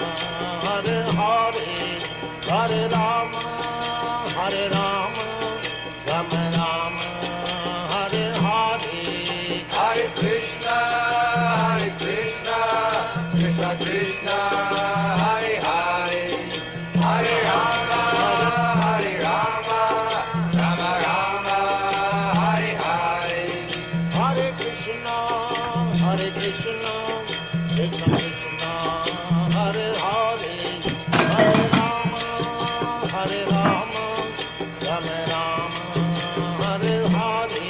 Hare Hare, Hare Rama, Hare Rama, Rama Rama, Hare Hare. Hare Krishna, Krishna Krishna, Hare Hare, Hare Rama, Rama Rama, Hare Hare. Hare Krishna, Krishna Krishna, Hare Hare, Hare Rama, Rama Rama, Hare Hare.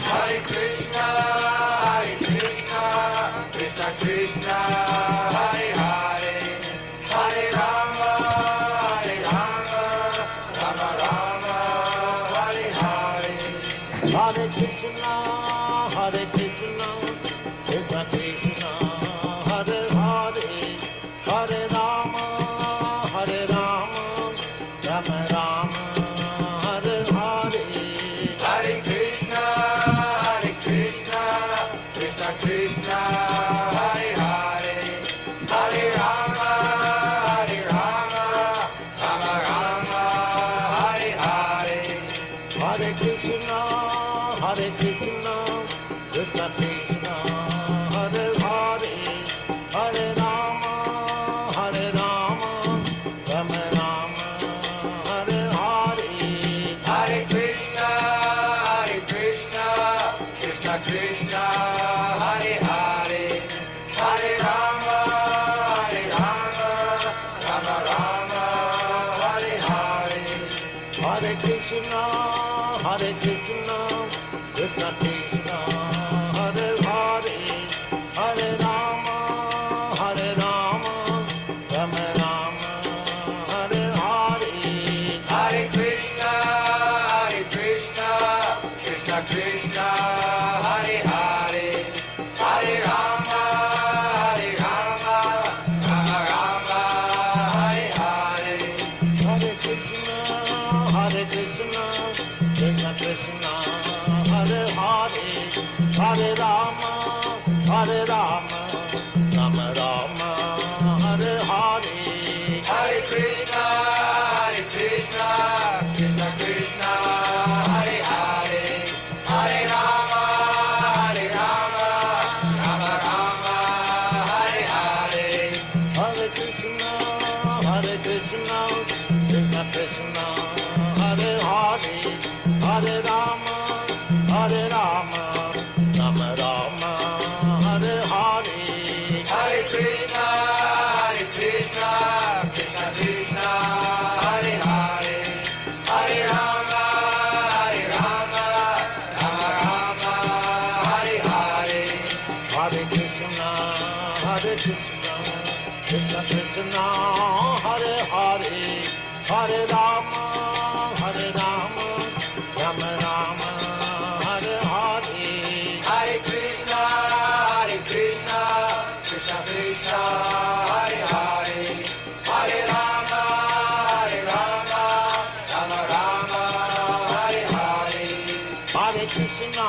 Hare Krishna, Krishna Krishna, Hare Hare, Hare Rama, Rama Rama, Hare Hare. Hare Krishna, Krishna Krishna, Hare Hare, Hare Rama, Rama Rama, Hare Hare. Hare Krishna, Krishna Krishna, Hare Hare, Hare Rama, Rama Rama, Hare Hare. Hare Krishna, Krishna Krishna, Hare Hare, Hare Rama, Rama Rama, Hare Hare. Hare Krishna, Krishna Krishna, Hare Hare, Hare Rama, Rama Rama, Hare Hare. Hare Krishna, Krishna Krishna, Hare Hare, Hare Rama, Rama Rama, Hare Hare. Hare Krishna, Krishna Krishna, Hare Hare, Hare Rama, Rama Rama, Hare Hare. Hare Krishna, Krishna Krishna, Hare Hare, Hare Rama, Rama Rama, Hare Hare. Hare Krishna, Krishna Krishna, Hare Hare, Hare Rama, Rama Rama, Hare Hare. Hare Krishna, Krishna Krishna, Hare Hare, Hare Rama, Rama Rama, Hare Hare. Hare Krishna, Krishna Krishna, Hare Hare, Hare Rama, Rama Rama, Hare Hare. Hare Krishna, Krishna Krishna, Hare Hare, Hare Rama, Rama Rama, Hare Hare. Hare Krishna, Krishna Krishna, Hare Hare, Hare Rama, Rama Rama, Hare Hare. Hare Krishna,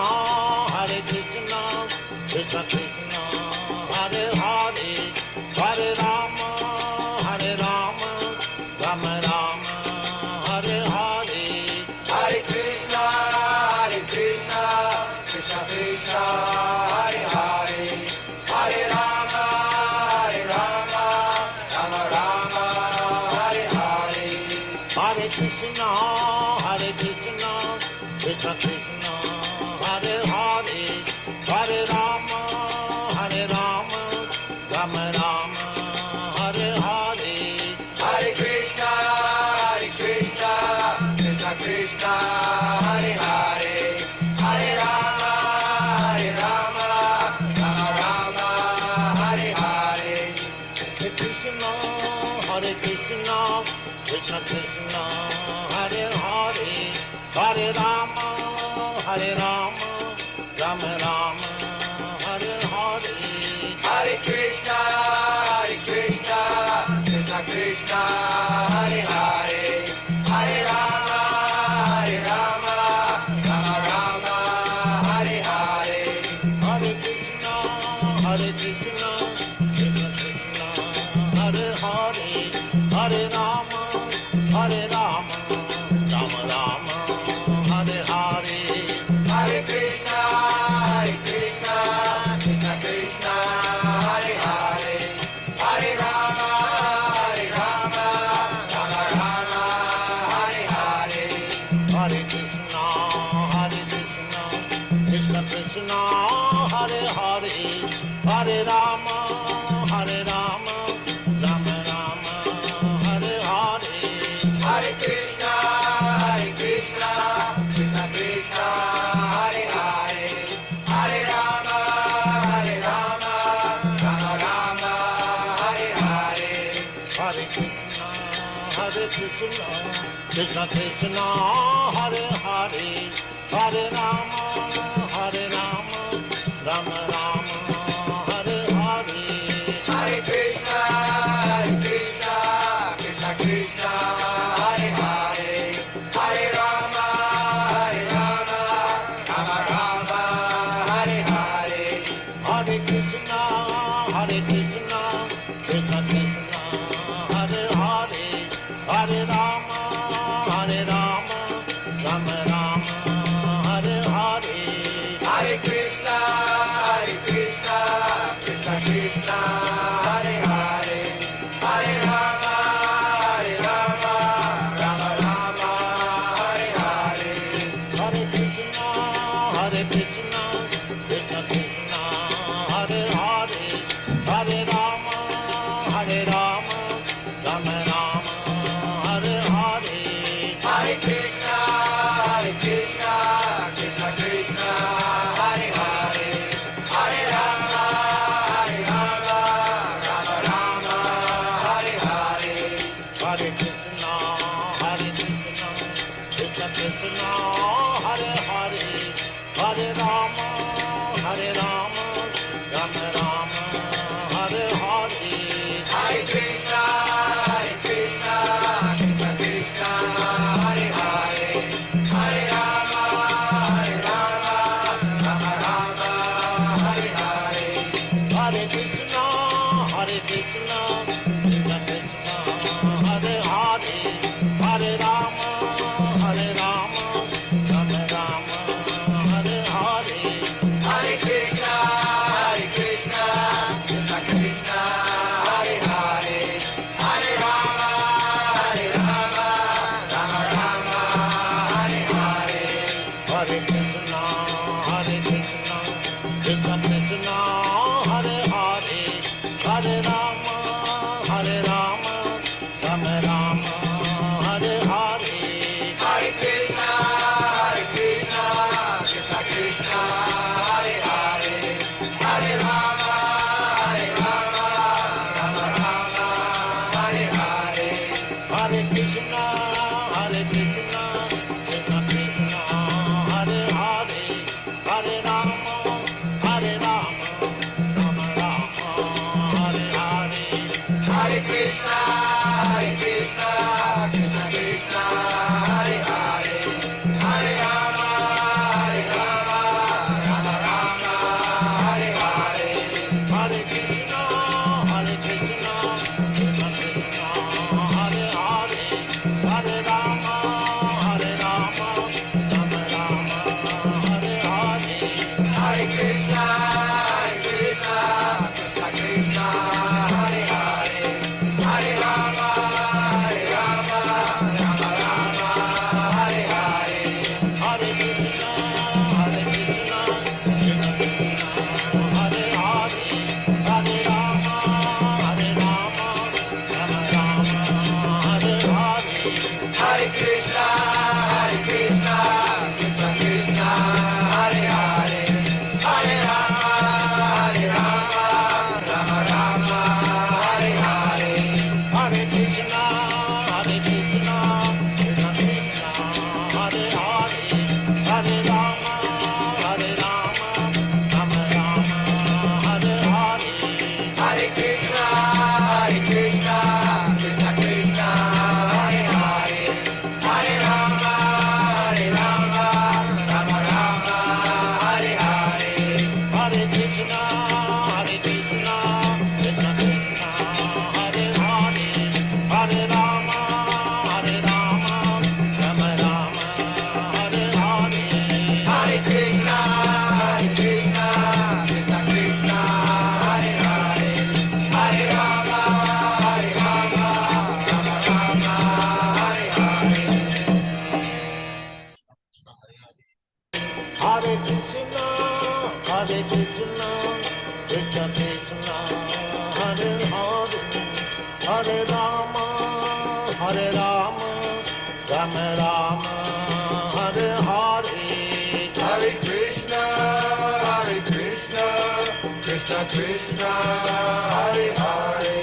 Krishna Krishna, Hare Hare, Hare Rama, Rama Rama, Hare Hare. Hare Krishna, Krishna Krishna, Hare Hare, Hare Rama, Rama Rama, Hare Hare. Hare Krishna, Krishna Krishna, Hare Hare, Hare Rama, Rama Rama, Hare Hare. Hare Krishna, Krishna Krishna, Hare Hare, Hare Rama, Rama Rama, Hare Hare. Hare Krishna, Krishna Krishna, Hare Hare, Hare Rama, Rama Rama, Hare Hare. Hare Krishna, Krishna Krishna, Hare Hare, Hare Rama, Rama Rama, Hare Hare. Hare Krishna, Krishna Krishna, Hare Hare Hare, Hare Rama, Hare Rama, Rama Rama, Hare Hare. Hare Krishna, Krishna Krishna, Hare Hare, Hare Rama, Rama Rama, Hare Hare. Hare Krishna, Krishna Krishna, Hare Hare, Hare Rama, Rama Rama, Hare Hare. Hare Krishna, Krishna Krishna, Hare Hare, Hare Rama, Rama Rama, Hare Hare. Hare Krishna, Krishna Krishna, Hare Hare, Hare Rama, Rama Rama, Hare Hare. Hare Krishna, Krishna Krishna, Hare Hare, Hare Rama, Rama Rama, Hare Hare. Hare Krishna, Krishna Krishna, Hare Hare, Hare Rama, Rama Rama, Hare Hare. Hare Krishna, Krishna Krishna, Hare Hare, Hare Rama, Rama Rama, Hare Hare. Hare Krishna, Krishna Krishna, Hare Hare, Hare Rama, Rama Rama, Hare Hare. Hare Krishna, Krishna Krishna, Hare Hare, Hare Rama, Rama Rama, Hare Hare. Hare Krishna, Krishna Krishna, Hare Hare, Hare Rama, Rama Rama, Hare Hare. Hare Krishna, Krishna Krishna, Hare Hare, Hare Rama, Rama Rama, Hare Hare. Hare Krishna, Krishna Krishna, Hare Hare, Hare Rama, Rama Rama, Hare Hare. Hare Krishna, Krishna Krishna, Hare Hare, Hare Rama, Rama Rama, Hare Hare. Hare Krishna, Krishna Krishna, Hare Hare, Hare Rama, Rama Rama, Hare Hare. Hare Krishna, Krishna Krishna, Hare Hare, Hare Rama, Rama Rama, Hare Hare. Hare Krishna, Krishna Krishna, Hare Hare, Hare Rama, Rama Rama, Hare Hare. Hare Krishna, Krishna Krishna, Hare Hare, Hare Rama, Rama Rama, Hare Hare. Hare Krishna, Krishna Krishna, Hare Hare, Hare Rama, Rama Rama, Hare Hare. Hare Krishna, Krishna Krishna, Hare Hare, Hare Rama, Hare Rama, Hare Rama, Rama Rama, Hare Hare. Hare Krishna, Krishna Krishna, Hare Hare,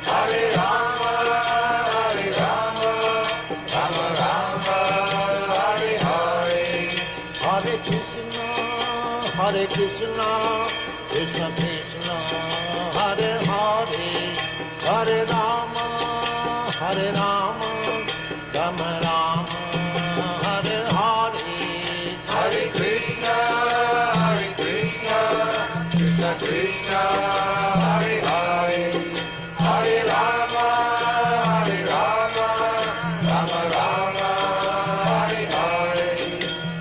Hare Rama, Rama Rama, Hare Hare. Hare Krishna, Krishna Krishna, Hare Hare, Hare Rama, Rama Rama, Hare Hare. Hare Krishna, Krishna Krishna, Hare Hare, Hare Rama, Rama Rama, Hare Hare.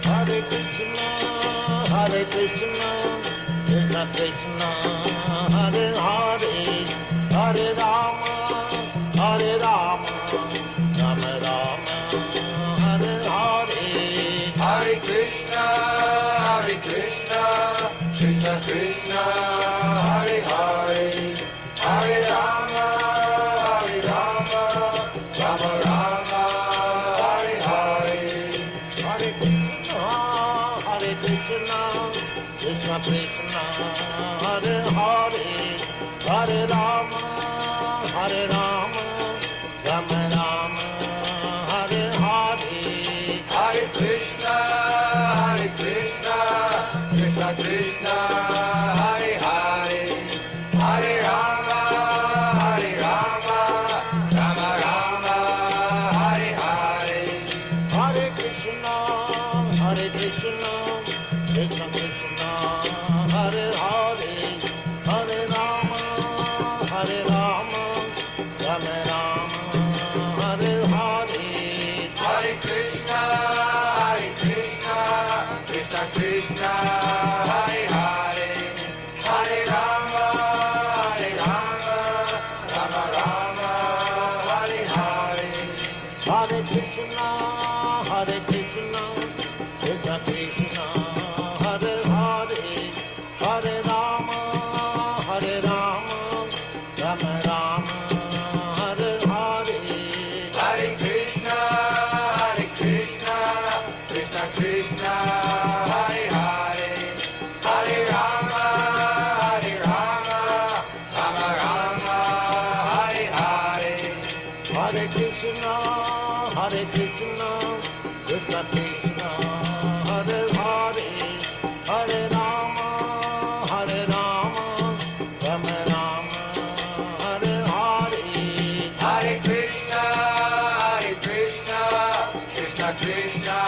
Hare Krishna, Krishna Krishna, Hare Hare, Hare Rama, Rama Rama, Hare Hare. Hare Krishna, Krishna Krishna, Hare Hare, Hare Rama, Rama Rama, Hare Hare. Hare Krishna, Krishna Krishna, Hare Hare, Hare Rama, Rama Rama, Hare Hare. Hare Krishna, Krishna Krishna, Hare Hare, Hare Rama, Rama Rama, Hare Hare. Hare Krishna, Krishna Krishna, Hare Hare, Hare Rama, Rama Rama, Hare Hare. Hare Krishna, Krishna Krishna, Hare Hare, Hare Rama, Rama Rama, Hare Hare. Hare Krishna, Krishna Krishna, Hare Hare, Hare Rama, Rama Rama, Hare Hare. Hare Krishna, Krishna Krishna, Hare Hare, Hare Rama, Rama Rama, Hare Hare. Hare Krishna, Krishna Krishna, Hare Hare, Hare Rama, Rama Rama, Hare Hare. Hare Krishna, Krishna Krishna, Hare Hare, Hare Rama, Rama Rama, Hare Hare. Hare Krishna, Krishna Krishna,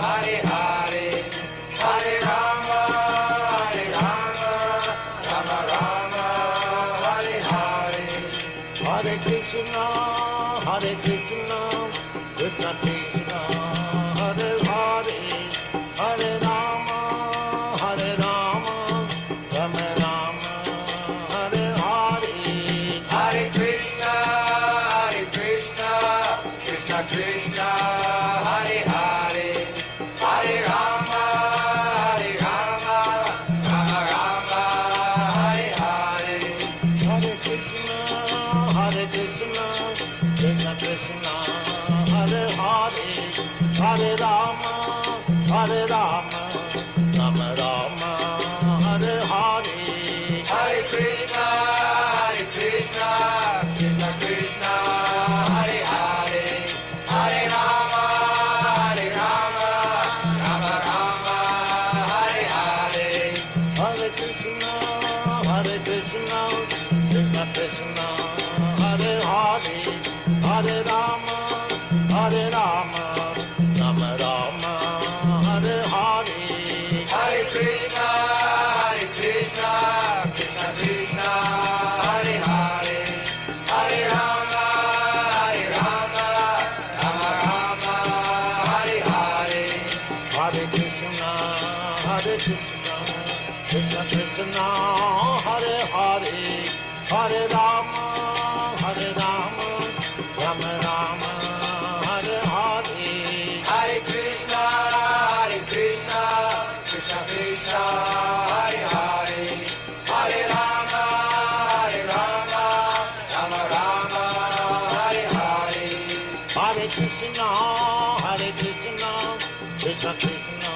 Hare Hare, Hare Rama, Rama Rama, Hare Hare. Hare Krishna, Krishna Krishna, Hare Hare, Hare Rama, Rama Rama, Hare Hare. Hare Krishna, Krishna Krishna, Hare Hare, Hare Rama, Rama Rama, Hare Hare. Hare Krishna, Krishna Krishna, Hare Hare, Hare Rama, Rama Rama, Hare Hare. Hare Krishna, Krishna Krishna, Hare Hare, Hare Rama, Rama Rama, Hare Hare. Hare Krishna, Krishna Krishna, Hare Hare, Hare Rama, Rama Rama, Hare Hare. Hare Krishna, Krishna Krishna, Hare Hare, Hare Rama, Rama Rama, Hare Hare. Hare Krishna, Krishna Krishna, Hare Hare, Hare Rama, Rama Rama, Krishna, Krishna Krishna,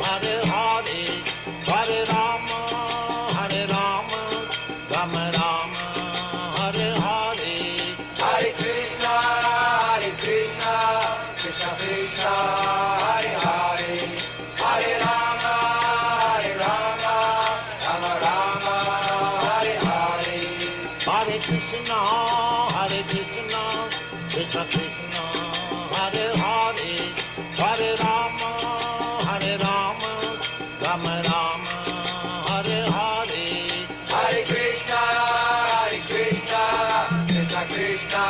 Hare Hare, Hare Rama, Rama Rama, Hare Hare. Hare Krishna, Krishna Krishna, Hare Hare, Hare Rama, Rama Rama, Hare Hare. Hare Krishna, Krishna Krishna, Hare Hare, Hare Rama, Rama Rama, Hare Hare. Hare Krishna, Krishna Krishna,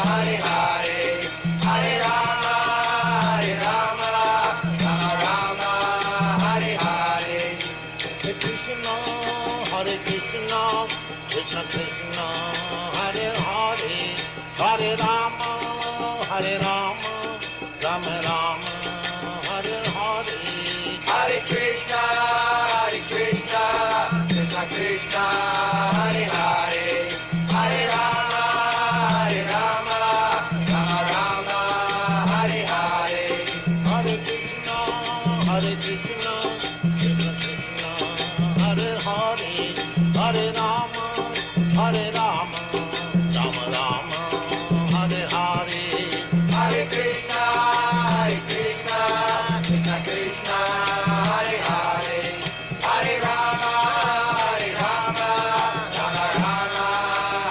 Hare Hare, Hare Rama, Rama Hare Hare. Hare Krishna, Krishna Krishna, Hare Hare, Hare Rama, Rama Rama, Hare Hare. Hare Krishna, Krishna Krishna, Hare Hare, Hare Rama, Rama Hare Hare. Hare Krishna, Krishna Krishna, Hare Hare, Hare Rama, Rama Rama, Hare Hare. Hare Krishna, Krishna Krishna, Hare Hare, Hare Rama, Rama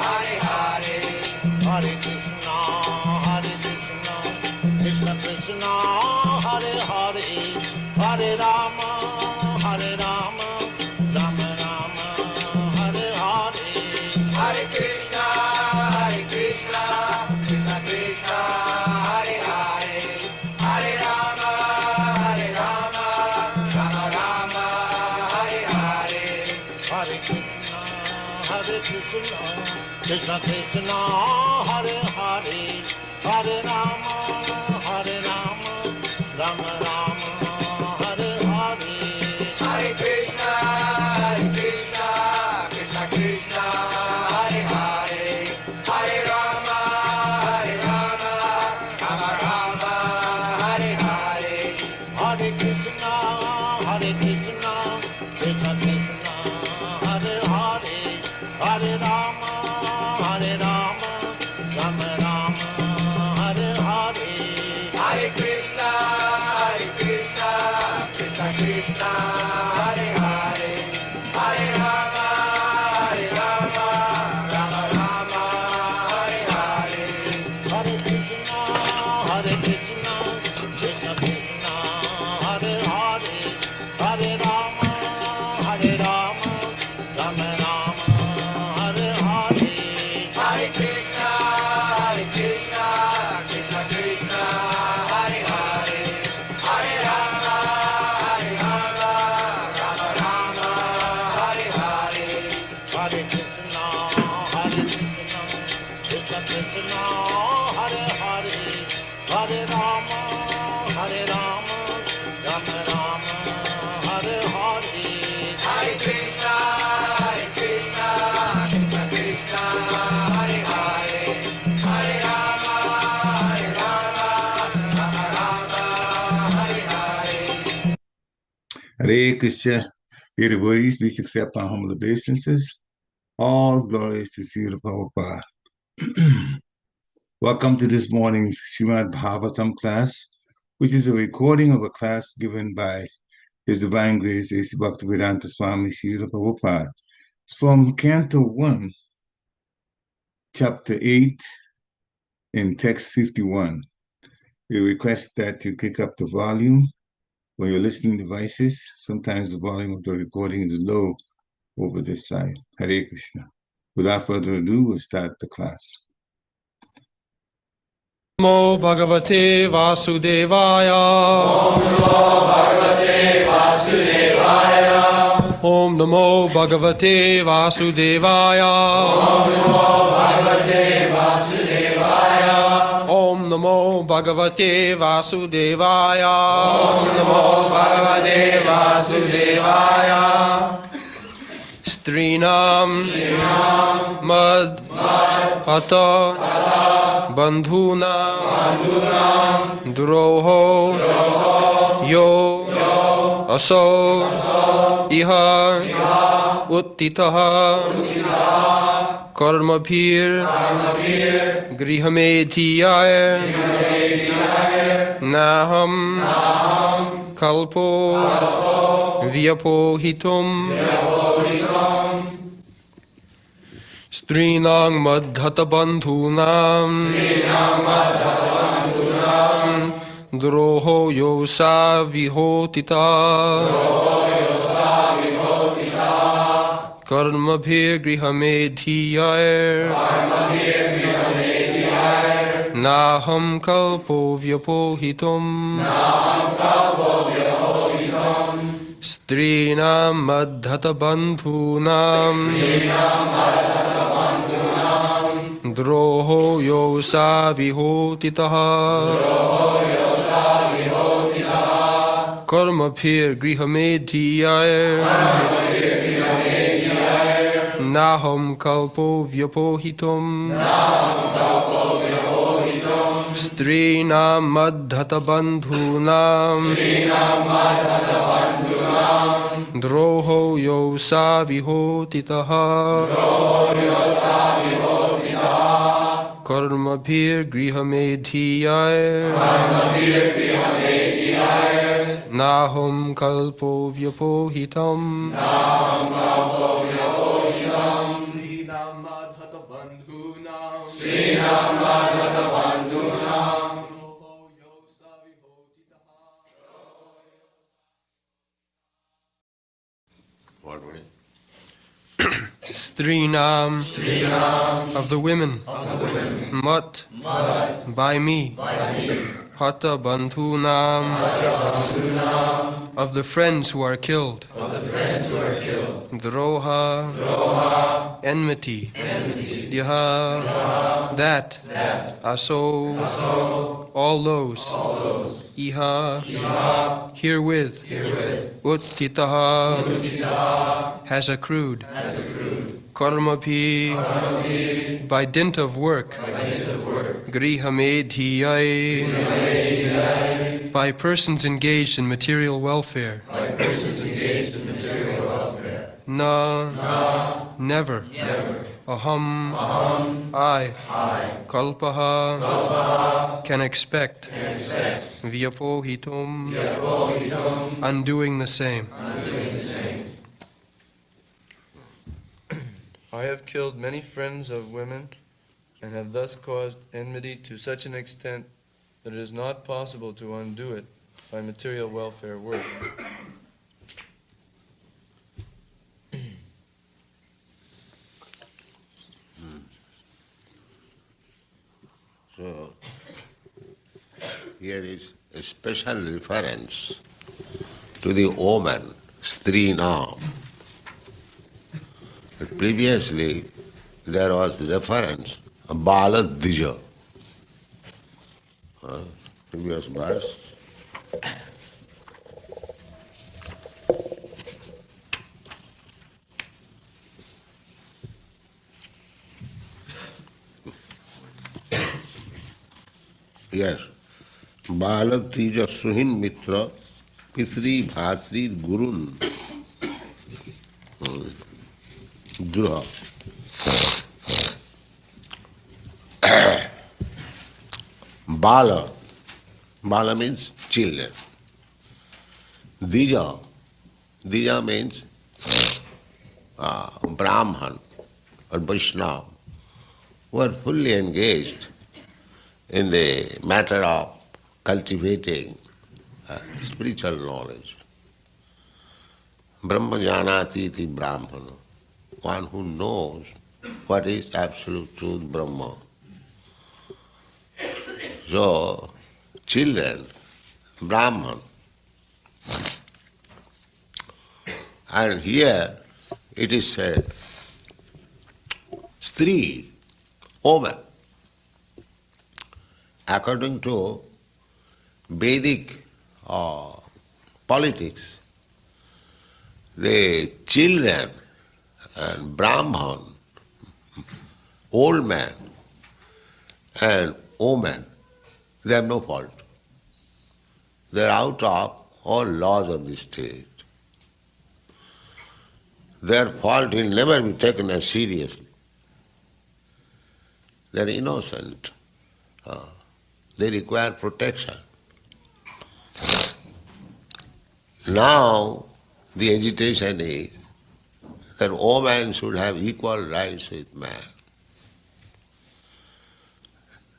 Hare Hare. Hare Krishna, Krishna Krishna, Hare Hare, Hare Rama, Rama Rama, Hare Hare. Hare Krishna, Krishna Krishna, Hare Hare, Hare Rama, Rama Hare Hare. Hare Krishna, Krishna Krishna, Hare Hare, Hare Rama, Rama Rama, Hare Hare. Hare Krishna, Krishna Krishna, Hare Hare, Hare Rama, Rama Hare Hare. Hare Krishna, Krishna Krishna, Hare Hare, Hare Rama, Rama Rama, Hare Hare. Hare Krishna, Krishna Krishna, Hare Hare, Hare Rama, Rama Hare Hare. Hare Krishna, Krishna Krishna, Hare Hare, Hare Rama, Rama Rama, Hare Hare. Hare Krishna, Krishna Krishna, Hare Hare, Hare Rama, Rama Hare Hare. Hare Krishna, Krishna Krishna, Hare Hare, Hare Rama, Rama Rama, Hare Hare. Hare Krishna, Krishna Krishna, Hare Hare, Hare Rama, Rama Hare Hare. Hare Krishna, dear devotees, please accept our humble obeisances. All glories to Srila Prabhupada. Welcome to this morning's Srimad Bhagavatam class, which is a recording of a class given by His Divine Grace A.C. Bhaktivedanta Swami Srila Prabhupada. It's from Canto 1, Chapter 8, in Text 51. We request that you pick up the volume for your listening devices. Sometimes the volume of the recording is low over this side. Hare Krishna. Without further ado, we'll start the class. Namo Bhagavate Vasudevaya. Om Namo Bhagavate Vasudevaya. Om Namo Bhagavate Vasudevaya. Om Namo Bhagavate Vasudevaya. Strinam Mad Hata bandhunam droho yo aso iha uttitaha karmabhir grihamedhiyaya naham kalpo vyapohitum strinang madhata bandhunam droho yosa vihotita karmabhir grihamedhiyaya naham kalpo vyapohitum strinam madhata bandhunam droho yosa vihotitaha karmabhir grihamedhiyaya naham kalpo vyapohitum strinam madhata bandhunam droho yosa vihotitaha karmabhir grihamedhiyaya naham kalpo vyapohitam What would it? Strinam of the women, Mat by me, Hata Bandhunam of the friends who are killed, Droha enmity, Yaha that, Aso all those, Iha herewith, Uttitaha has accrued, Karmabhi by dint of work, Grihamedhiyai by persons engaged in material welfare, Na never, Aham I, Kalpaha can expect, Vyapohitum undoing the same. I have killed many friends of women and have thus caused enmity to such an extent that it is not possible to undo it by material welfare work. So, here is a special reference to the woman, Strinam. Previously, there was reference, Bala Dija. Previous verse. Yes. Bala Dija Suhin Mitra Pitri Bhatri Gurun. Druha. Bala. Bala means children. Dija. Dija means Brahman or Vaishnava who are fully engaged in the matter of cultivating spiritual knowledge. Brahma janati iti Brahmana. One who knows what is absolute truth, Brahma. So, children, Brahman. And here it is said, Stri, woman. According to Vedic politics, the children and Brahman, old man, and women, they have no fault. They are out of all laws of the state. Their fault will never be taken as seriously. They are innocent. They require protection. Now, the agitation is that woman should have equal rights with man.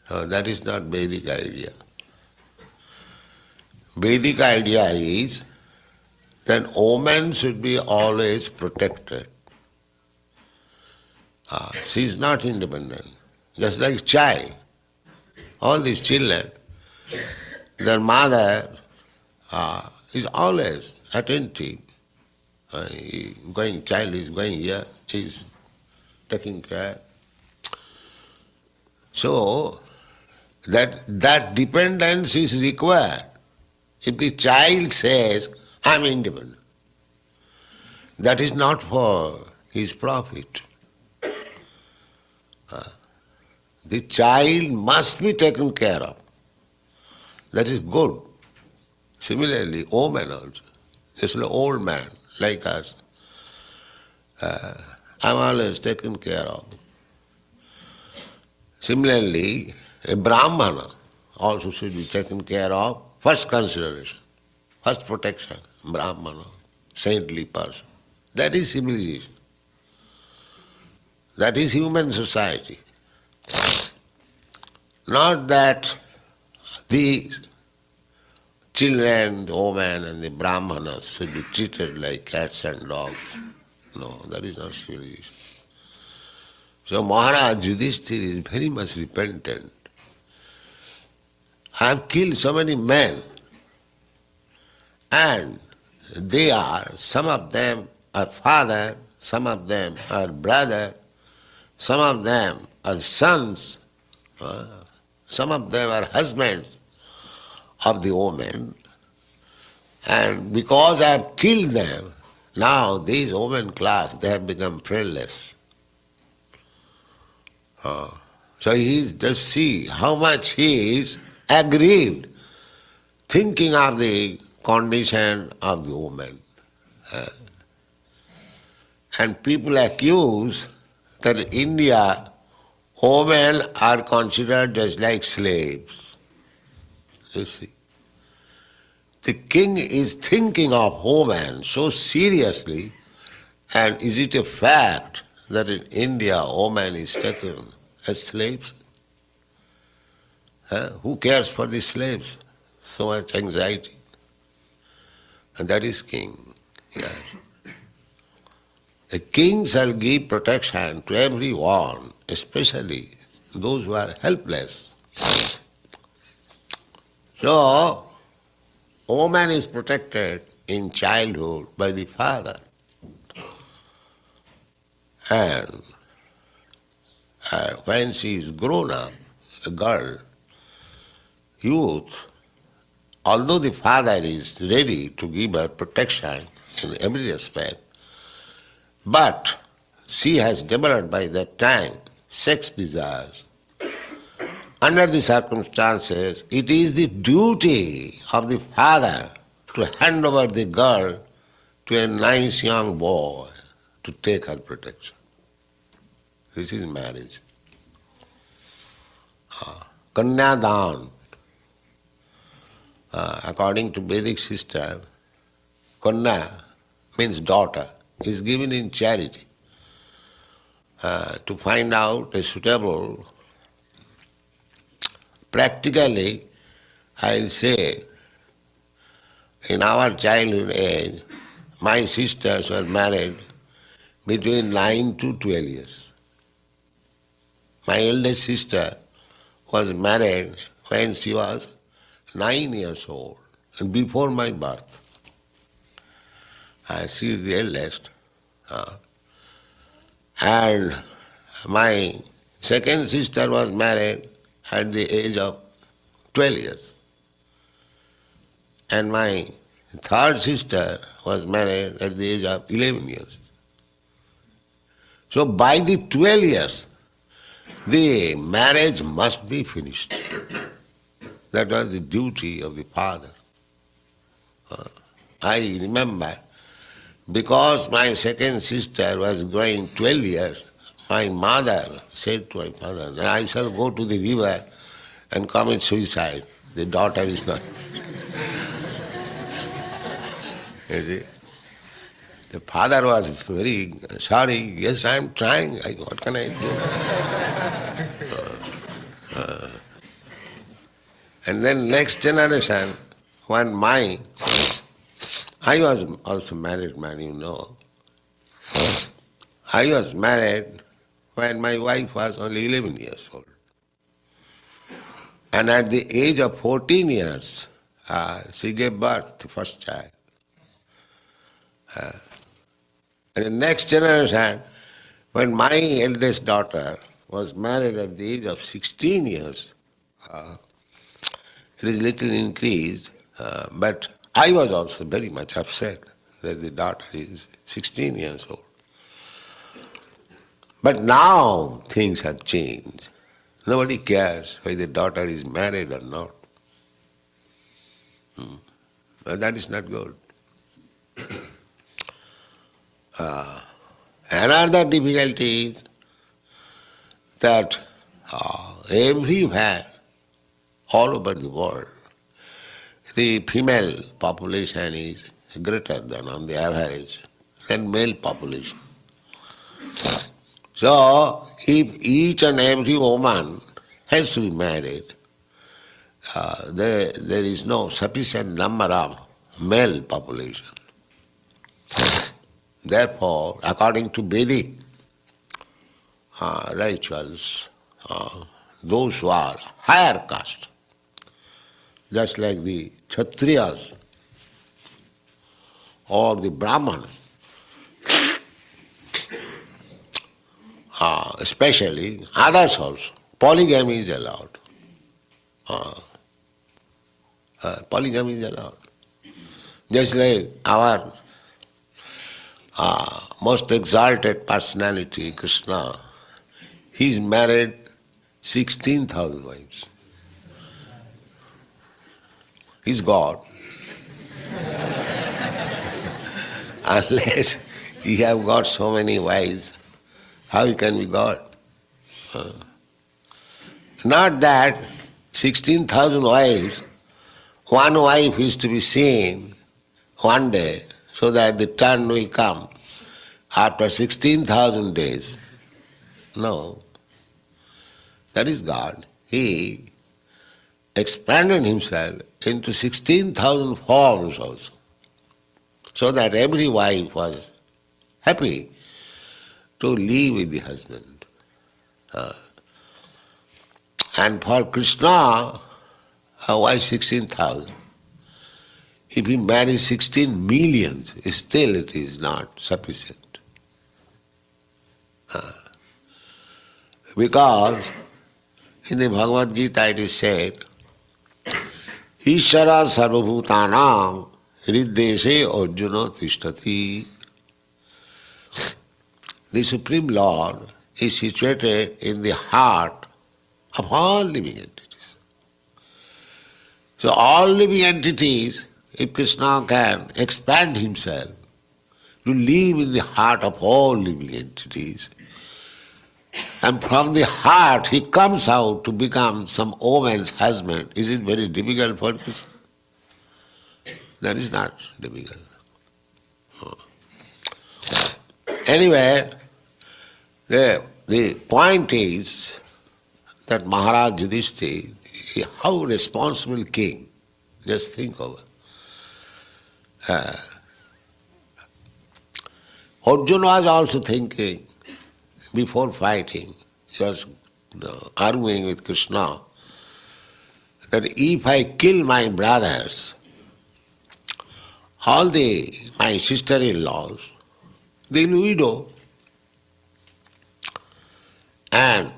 That is not Vedic idea. Vedic idea is that woman should be always protected. She is not independent. Just like child. All these children, their mother is always attentive. Child is going here, is taking care. So, that dependence is required. If the child says, I am independent, that is not for his profit. The child must be taken care of. That is good. Similarly, woman also. Just an old man like us. I'm always taken care of. Similarly, a Brahmana also should be taken care of. First consideration, first protection, Brahmana, saintly person. That is civilization. That is human society. Not that the children, the women and the Brahmanas should be treated like cats and dogs. No, that is not civilization. So Maharaj Yudhishthira is very much repentant. I have killed so many men, and they are, some of them are father, some of them are brother, some of them are sons, some of them are husbands of the women, and because I have killed them, now these women class, they have become friendless. So just see how much he is aggrieved, thinking of the condition of the woman. And people accuse that in India, women are considered just like slaves. You see. The king is thinking of women so seriously, and is it a fact that in India woman is taken as slaves? Who cares for the slaves? So much anxiety. And that is king. Yes. A king shall give protection to everyone, especially those who are helpless. So, woman is protected in childhood by the father. And when she is grown up, a girl, youth, although the father is ready to give her protection in every respect, but she has developed by that time sex desires. Under the circumstances, it is the duty of the father to hand over the girl to a nice young boy to take her protection. This is marriage. Kanyadan, according to Vedic system, Kanya means daughter, is given in charity. To find out a suitable, practically, I'll say, in our childhood age, my sisters were married between 9 to 12 years. My eldest sister was married when she was 9 years old, and before my birth. She is the eldest. And my second sister was married at the age of 12 years. And my third sister was married at the age of 11 years. So by the 12 years, the marriage must be finished. That was the duty of the father. I remember, because my second sister was growing 12 years, my mother said to my father, I shall go to the river and commit suicide. The daughter is not. You see? The father was very sorry. Yes, I am trying. What can I do? And then next generation, when I was also married man, you know. I was married when my wife was only 11 years old. And at the age of 14 years, she gave birth to first child. And the next generation, when my eldest daughter was married at the age of 16 years, it is little increased, but I was also very much upset that the daughter is 16 years old. But now things have changed. Nobody cares whether the daughter is married or not. But that is not good. Another difficulty is that everywhere, all over the world, the female population is greater than, on the average, than male population. So, if each and every woman has to be married, there is no sufficient number of male population. Therefore, according to Vedic rituals, those who are higher caste, just like the Kshatriyas or the Brahmanas, especially others also, polygamy is allowed. Polygamy is allowed. Just like our most exalted personality, Krishna, he's married 16,000 wives. He's God. Unless he have got so many wives, how he can be God? Not that 16,000 wives, one wife is to be seen one day, so that the turn will come after 16,000 days. No, that is God. He expanded himself into 16,000 forms also, so that every wife was happy to live with the husband. And for Krishna, why 16,000? If he marries 16 millions, still it is not sufficient. Because in the Bhagavad Gita it is said, Ishara sarvabhutanam hriddeshe arjuna tishtati. The Supreme Lord is situated in the heart of all living entities. So all living entities, if Krishna can expand himself to live in the heart of all living entities, and from the heart he comes out to become some woman's husband, is it very difficult for Krishna? That is not difficult. Anyway, the point is that Maharaj Yudhishthira, how responsible king, just think of it. Arjuna was also thinking, before fighting, he was arguing with Krishna, that if I kill my brothers, all my sister-in-laws, they will widow. And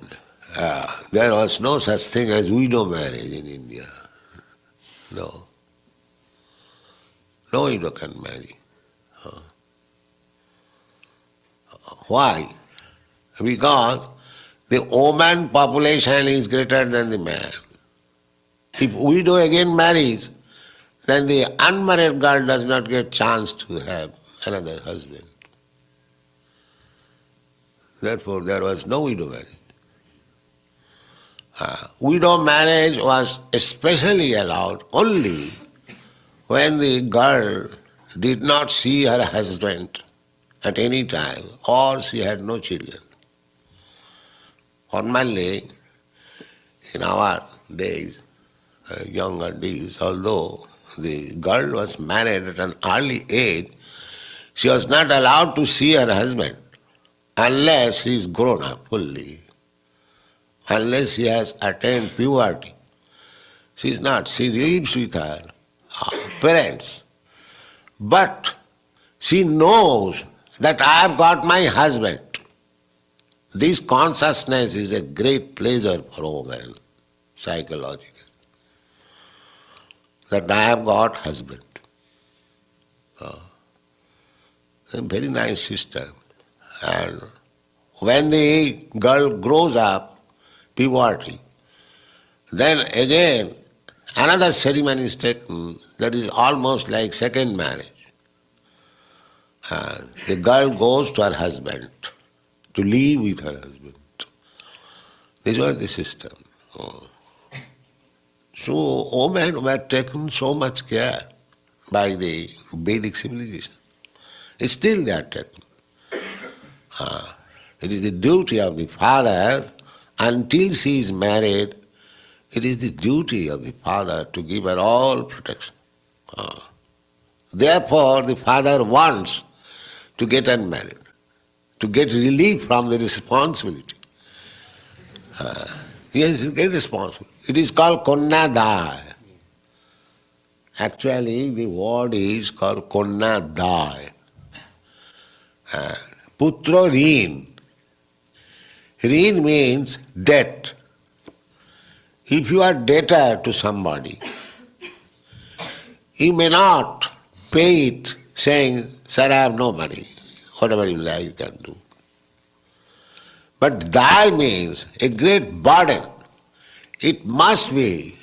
there was no such thing as widow marriage in India. No. No widow can marry. Why? Because the woman population is greater than the man. If widow again marries, then the unmarried girl does not get chance to have another husband. Therefore, there was no widow marriage. Widow marriage was especially allowed only when the girl did not see her husband at any time or she had no children. Formerly, in our days, younger days, although the girl was married at an early age, she was not allowed to see her husband unless he is grown up fully, unless she has attained puberty. She is not. She lives with her parents. But she knows that I have got my husband. This consciousness is a great pleasure for a woman, psychologically. That I have got husband. A very nice system. And when the girl grows up, puberty, then again another ceremony is taken that is almost like second marriage. The girl goes to her husband to live with her husband. This was the system. So women were taken so much care by the Vedic civilization. Still they are taken. It is the duty of the father, until she is married, it is the duty of the father to give her all protection. Therefore, the father wants to get unmarried, to get relief from the responsibility. He has to get responsible. It is called konnadai. Actually, the word is called konnadai. Putro rin. Rin means debt. If you are debtor to somebody, you may not pay it saying, "Sir, I have no money. Whatever you like, you can do." But dai means a great burden. It must be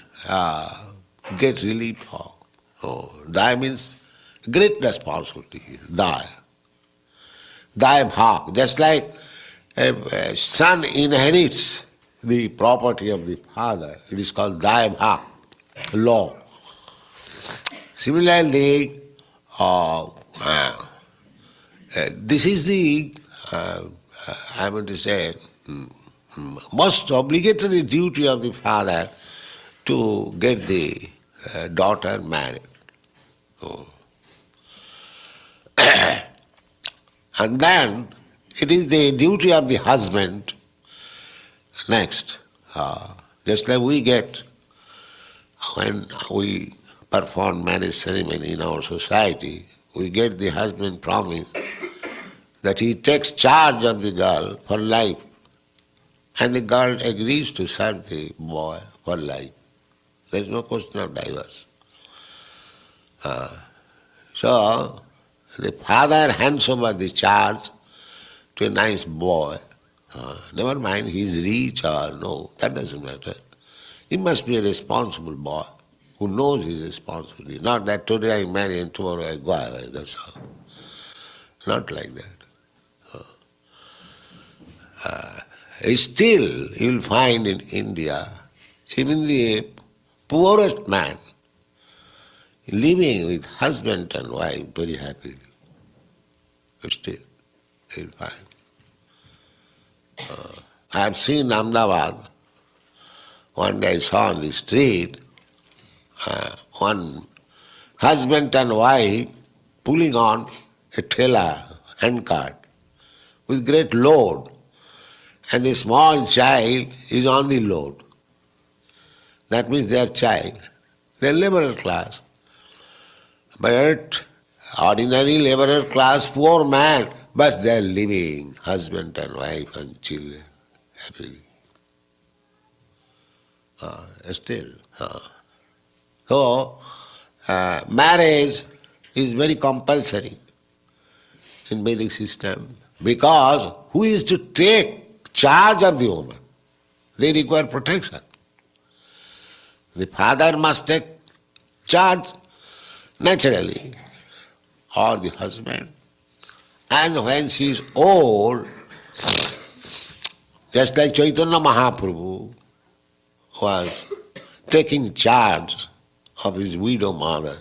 get relief of. Dai means great responsibility. Dai. Dai bhag. Just like a son inherits the property of the father, it is called dai bhag, law. Similarly, this is the, I want to say, most obligatory duty of the father to get the daughter married. And then it is the duty of the husband next. Just like we get, when we perform marriage ceremony in our society, we get the husband promise that he takes charge of the girl for life, and the girl agrees to serve the boy for life. There is no question of divorce. So the father hands over the charge to a nice boy. Never mind he is rich or no, that doesn't matter. He must be a responsible boy who knows his responsibility. Not that today I marry and tomorrow I go away, that's all. Not like that. Still, you will find in India, even the poorest man living with husband and wife very happily. Still, you will find. I have seen Ahmedabad. One day I saw on the street one husband and wife pulling on a trailer, handcart, with great load, and the small child is on the load. That means their child. They are laborer class. But ordinary laborer class, poor man, but they are living, husband and wife and children, happily. Still. So, marriage is very compulsory in Vedic system, because who is to take charge of the woman. They require protection. The father must take charge naturally, or the husband. And when she is old, just like Chaitanya Mahaprabhu was taking charge of his widow mother.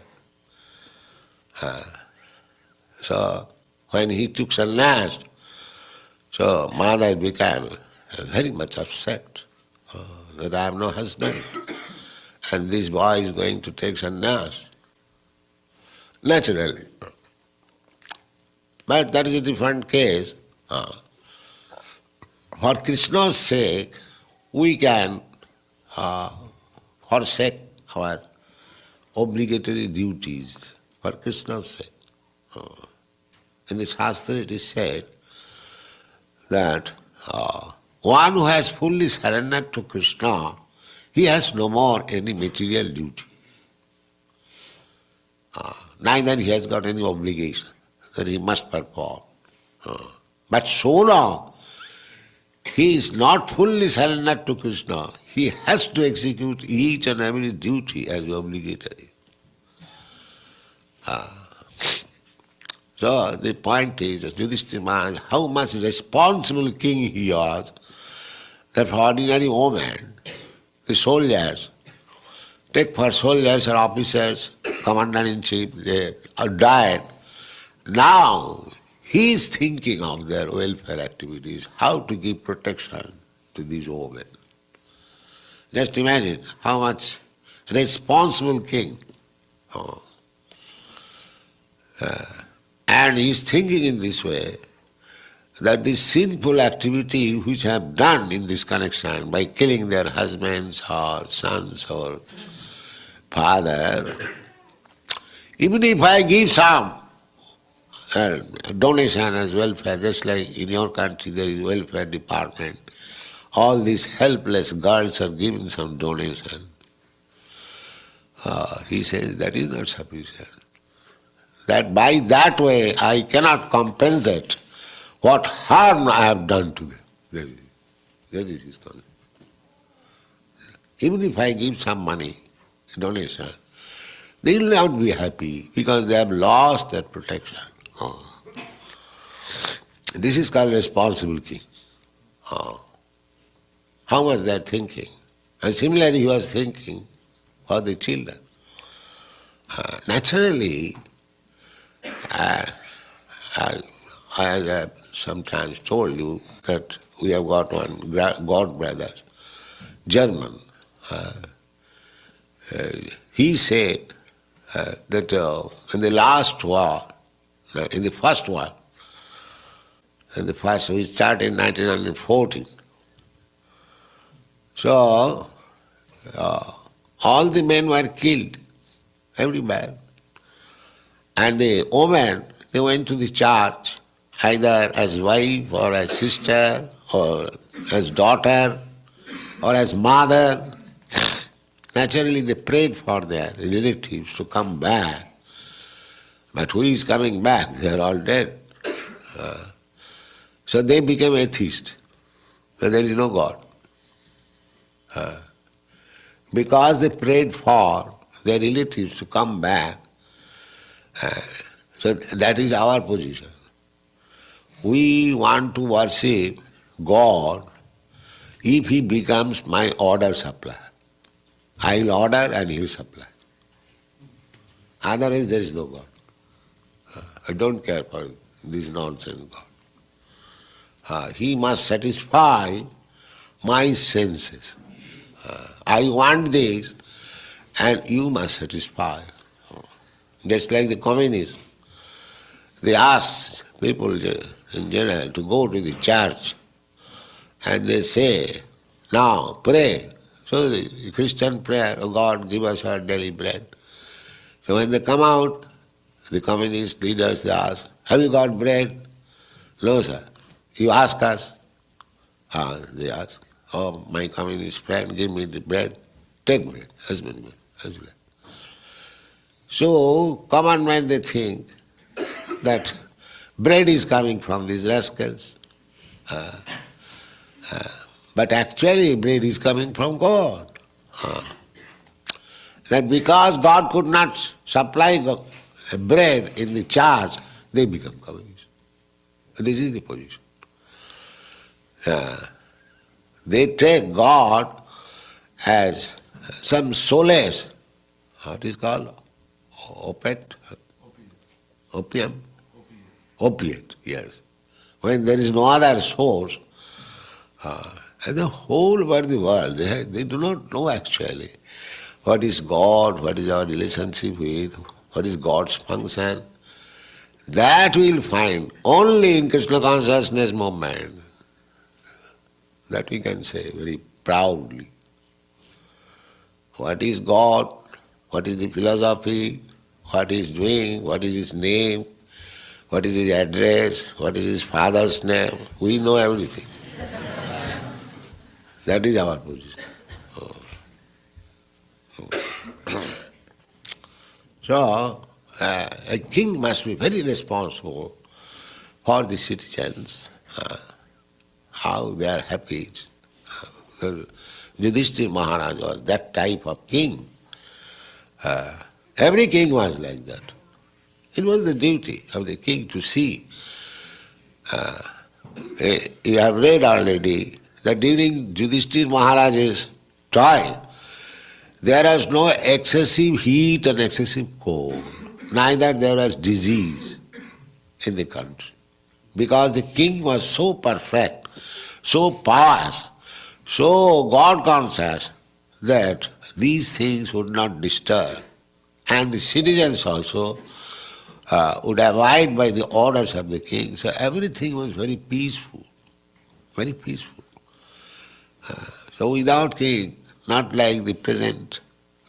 So when he took sannyas, so mother became very much upset that I have no husband and this boy is going to take sannyas. Naturally. But that is a different case. For Krishna's sake, we can forsake our obligatory duties for Krishna's sake. In the Shastra it is said that one who has fully surrendered to Krishna, he has no more any material duty. Neither he has got any obligation that he must perform. But so long he is not fully surrendered to Krishna, he has to execute each and every duty as obligatory. So the point is, Yudhishthira Maharaj, how much responsible king he was, that for ordinary women, the soldiers, take for soldiers or officers, commander-in-chief, they are died. Now he is thinking of their welfare activities, how to give protection to these women. Just imagine how much responsible king. And he is thinking in this way that this sinful activity which have done in this connection by killing their husbands or sons or father, even if I give some donation as welfare, just like in your country there is welfare department, all these helpless girls are given some donation. He says that is not sufficient. That by that way I cannot compensate what harm I have done to them. That is his concept. Even if I give some money, donation, they will not be happy because they have lost their protection. This is called responsible king. How was that thinking? And similarly he was thinking for the children. Naturally, I have sometimes told you that we have got one god brother, German. He said that in the last war, in the first war, we started in 1914. So all the men were killed, everywhere. And the women, they went to the church either as wife or as sister or as daughter or as mother. Naturally they prayed for their relatives to come back. But who is coming back? They are all dead. So they became atheists. So there is no God. Because they prayed for their relatives to come back. So that is our position. We want to worship God if He becomes my order supplier. I will order and He will supply. Otherwise there is no God. I don't care for this nonsense God. He must satisfy my senses. I want this and you must satisfy. Just like the communists, they ask people in general to go to the church and they say, now pray. So the Christian prayer, oh God, give us our daily bread. So when they come out, the communist leaders, they ask, have you got bread? No, sir. You ask us. They ask, oh, my communist friend, give me the bread. Take bread, husband bread. So, common men, they think that bread is coming from these rascals. But actually bread is coming from God. That because God could not supply bread in the charge, they become communists. This is the position. They take God as some solace. What is called? Opiate? Opium? Opiate, yes. When there is no other source, and the whole worthy world, they do not know actually what is God, what is our relationship with, what is God's function. That we will find only in Krishna consciousness movement. That we can say very proudly. What is God? What is the philosophy? What he is doing? What is his name? What is his address? What is his father's name? We know everything. That is our position. So, a king must be very responsible for the citizens, how they are happy. Yudhishthira Maharaj was that type of king. Every king was like that. It was the duty of the king to see. You have read already that during Yudhishthira Maharaj's time, there was no excessive heat and excessive cold. Neither there was disease in the country. Because the king was so perfect, so pious, so God-conscious that these things would not disturb. And the citizens also would abide by the orders of the king. So everything was very peaceful, very peaceful. So without king, not like the present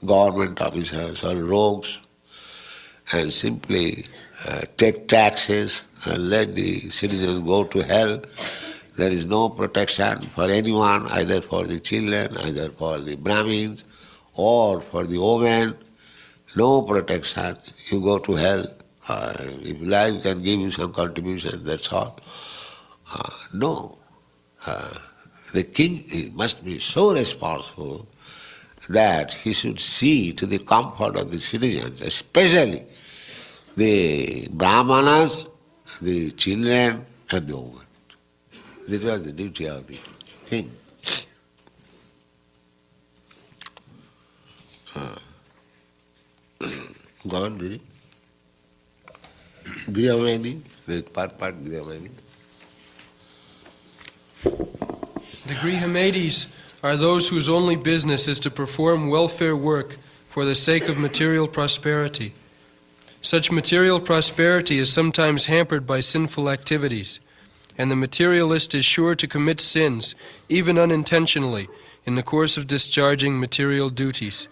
government officers or rogues, and simply take taxes and let the citizens go to hell. There is no protection for anyone, either for the children, either for the Brahmins, or for the women. No protection. You go to hell. If life can give you some contribution, that's all. No. The king must be so responsible that he should see to the comfort of the citizens, especially the Brahmanas, the children, and the women. This was the duty of the king. Go on, Didi. Grihamedi, the part Grihamedi. The Grihamedis are those whose only business is to perform welfare work for the sake of material prosperity. Such material prosperity is sometimes hampered by sinful activities, and the materialist is sure to commit sins, even unintentionally, in the course of discharging material duties.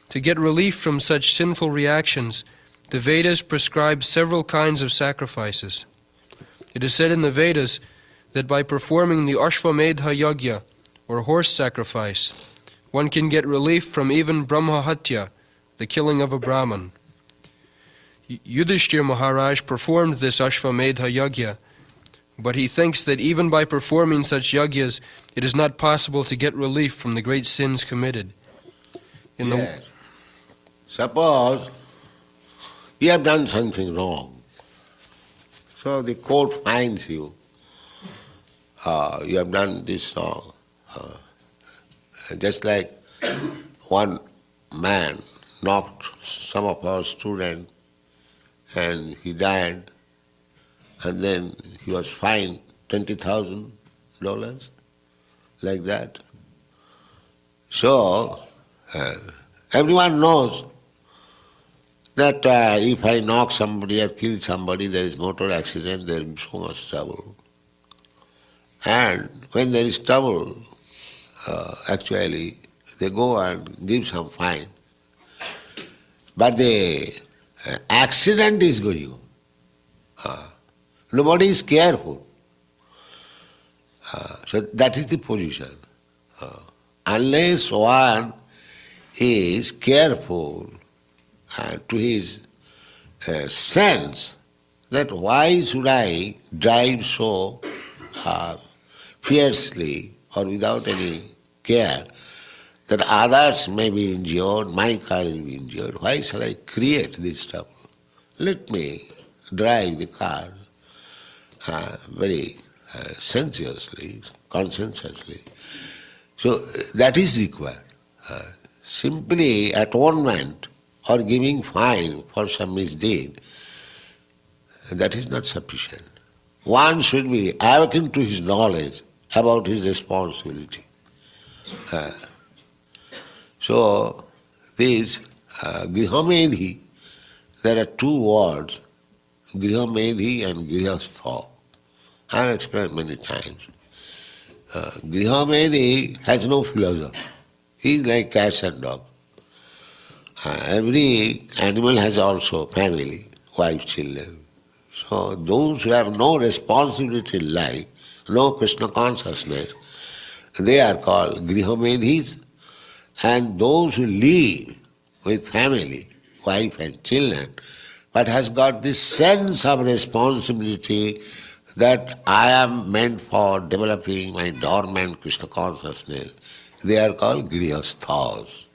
To get relief from such sinful reactions, the Vedas prescribe several kinds of sacrifices. It is said in the Vedas that by performing the Ashvamedha Yajna, or horse sacrifice, one can get relief from even Brahmahatya, the killing of a Brahman. Yudhishthira Maharaj performed this Ashvamedha Yajna, but he thinks that even by performing such yajnas, it is not possible to get relief from the great sins committed. Yes. Suppose you have done something wrong. So the court finds you. You have done this wrong. Just like one man knocked some of our students and he died, and then he was fined $20,000, like that. So, everyone knows that if I knock somebody or kill somebody, there is motor accident, there is so much trouble. And when there is trouble, actually, they go and give some fine. But the accident is going on. Nobody is careful. So that is the position. Unless one is careful to his sense that why should I drive so fiercely or without any care that others may be injured, my car will be injured. Why shall I create this trouble? Let me drive the car very sensuously, conscientiously. So that is required. Simply atonement or giving fine for some misdeed, that is not sufficient. One should be awakened to his knowledge about his responsibility. So this Grihamedhi, there are two words, Grihamedhi and Grihastha. I have explained many times. Grihamedhi has no philosophy. He is like cats and dogs. Every animal has also family, wife, children. So those who have no responsibility in life, no Krishna consciousness, they are called Grihamedhis. And those who live with family, wife and children, but has got this sense of responsibility that I am meant for developing my dormant Krishna consciousness, they are called Grihasthas.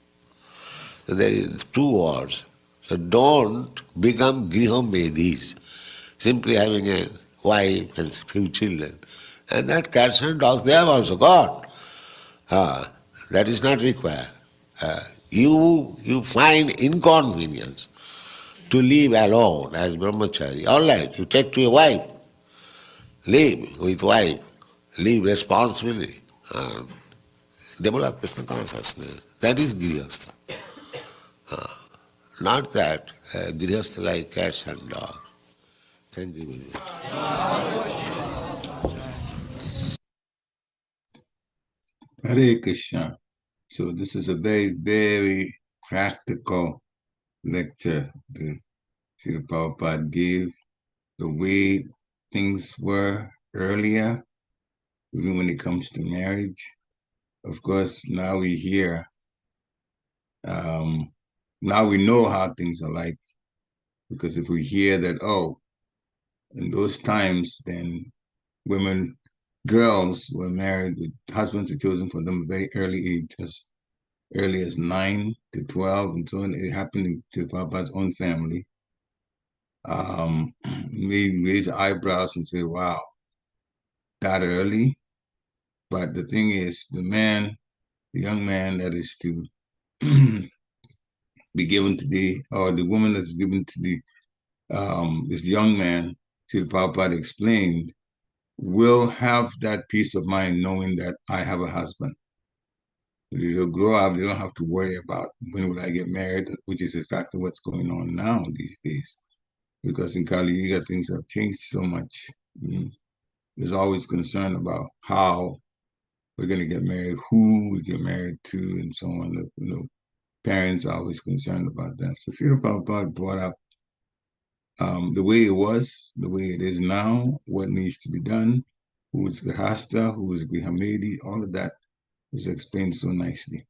So there is two words. So don't become Grihamedhis, simply having a wife and few children. And that cats and dogs they have also got. That is not required. You find inconvenience to live alone as brahmachari. All right, you take to your wife, live with wife, live responsibly, develop Krishna consciousness. That is grihastha. Not that grihastha like cats and dogs. Thank you very much. Hare Krishna. So this is a very, very practical lecture that Srila Prabhupada gave. The way things were earlier, even when it comes to marriage. Of course, now we hear, now we know how things are like. Because if we hear that, oh, in those times, then women, girls were married with husbands were chosen for them at a very early age, as early as 9 to 12 and so on. It happened to Prabhupada's own family. We raise eyebrows and say, wow, that early. But the thing is, the young man that is to be given to the woman that's given to this young man, Srila Prabhupada explained, will have that peace of mind knowing that I have a husband. They'll grow up, they don't have to worry about when will I get married, which is exactly what's going on now these days. Because in Kali Yuga, things have changed so much. There's always concern about how we're going to get married, who we get married to, and so on. Parents are always concerned about that. So Srila Prabhupada brought up the way it was, the way it is now, what needs to be done, who is Grihasta, who is Grihamedi, all of that was explained so nicely.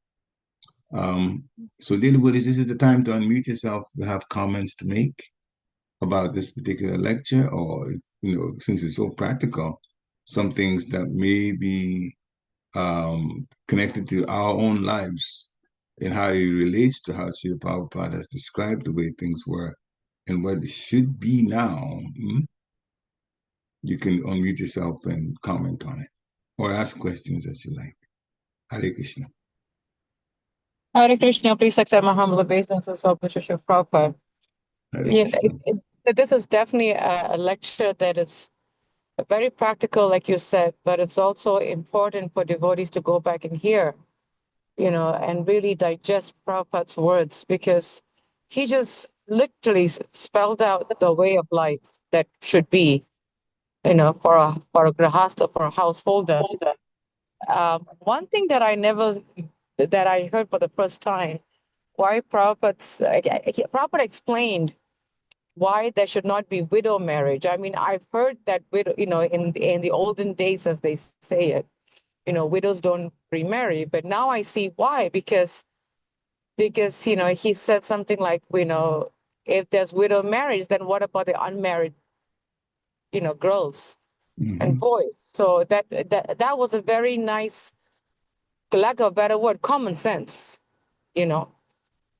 So dear devotees, this is the time to unmute yourself if you have comments to make about this particular lecture, or since it's so practical, some things that may be connected to our own lives and how it relates to how Srila Prabhupada has described the way things were and what it should be now. You can unmute yourself and comment on it or ask questions as you like. Hare Krishna. Hare Krishna, please accept my humble obeisances of Bishop Prabhupada. Hare Krishna. This is definitely a lecture that is very practical, like you said, but it's also important for devotees to go back and hear, and really digest Prabhupada's words, because he just literally spelled out the way of life that should be, for a grahastha, for a householder. One thing that I heard for the first time, why Prabhupada explained why there should not be widow marriage. I mean, I've heard that widow, in the olden days, as they say it, widows don't remarry. But now I see why, because he said something like, if there's widow marriage, then what about the unmarried, girls? and boys. So that was a very nice, lack of a better word, common sense, you know,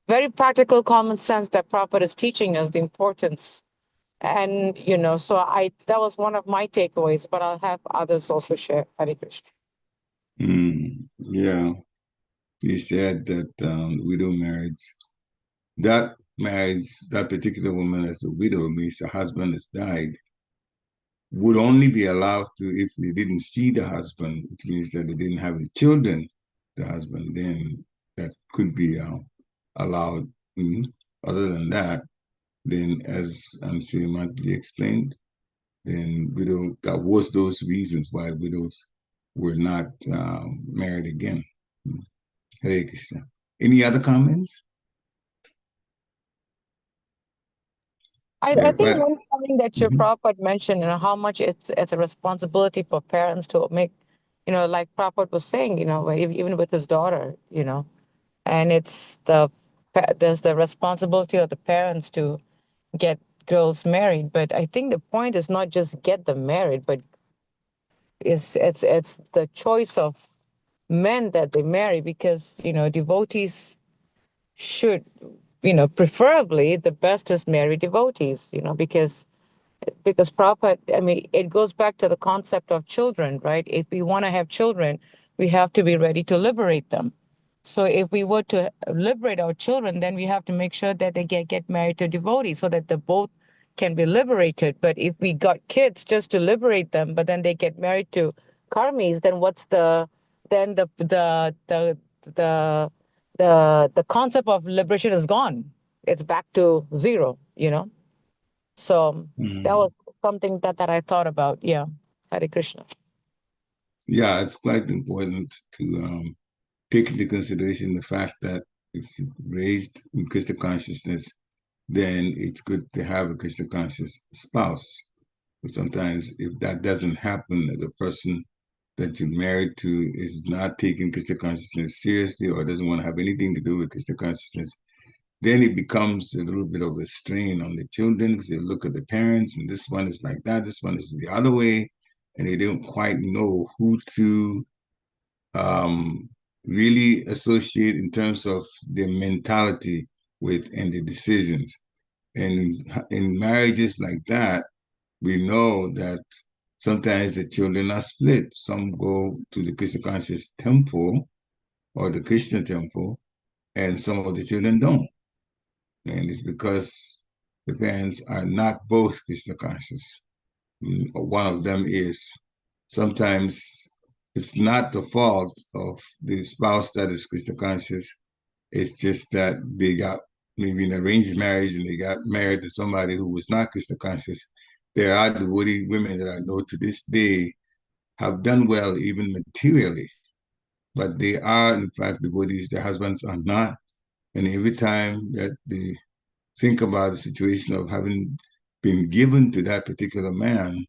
very practical common sense that Prabhupada is teaching us the importance. And, you know, so that was one of my takeaways, but I'll have others also share. Hare Krishna. Yeah, he said that widow marriage, that marriage, that particular woman as a widow means the husband has died, would only be allowed to if they didn't see the husband, which means that they didn't have the children, the husband, then that could be allowed. Other than that, then as Monthly explained, then widow, that was those reasons why widows were not married again. Hare Krishna. Any other comments? I think one thing that your Prabhupada mentioned, you know, how much it's a responsibility for parents to make, you know, like Prabhupada was saying, you know, even with his daughter, you know, and there's the responsibility of the parents to get girls married. But I think the point is not just get them married, but it's the choice of men that they marry, because, you know, devotees should, you know, preferably the best is marry devotees, you know, because Prabhupada, I mean, it goes back to the concept of children, right? If we want to have children, we have to be ready to liberate them. So if we were to liberate our children, then we have to make sure that they get married to devotees so that the both can be liberated. But if we got kids just to liberate them, but then they get married to karmis, then then the concept of liberation is gone. It's back to zero, you know? So that was something that I thought about. Yeah. Hare Krishna. Yeah, it's quite important to take into consideration the fact that if you're raised in Krishna consciousness, then it's good to have a Krishna conscious spouse. But sometimes if that doesn't happen, the person that you're married to is not taking Krishna consciousness seriously or doesn't want to have anything to do with Krishna consciousness, then it becomes a little bit of a strain on the children because they look at the parents and this one is like that, this one is the other way, and they don't quite know who to really associate in terms of their mentality with and the decisions. And in marriages like that, we know that sometimes the children are split. Some go to the Krishna conscious temple or the Krishna temple, and some of the children don't. And it's because the parents are not both Krishna conscious. One of them is. Sometimes it's not the fault of the spouse that is Krishna conscious. It's just that they got maybe an arranged marriage and they got married to somebody who was not Krishna conscious. There are devotee women that I know to this day have done well, even materially, but they are, in fact, devotees. Their husbands are not. And every time that they think about the situation of having been given to that particular man,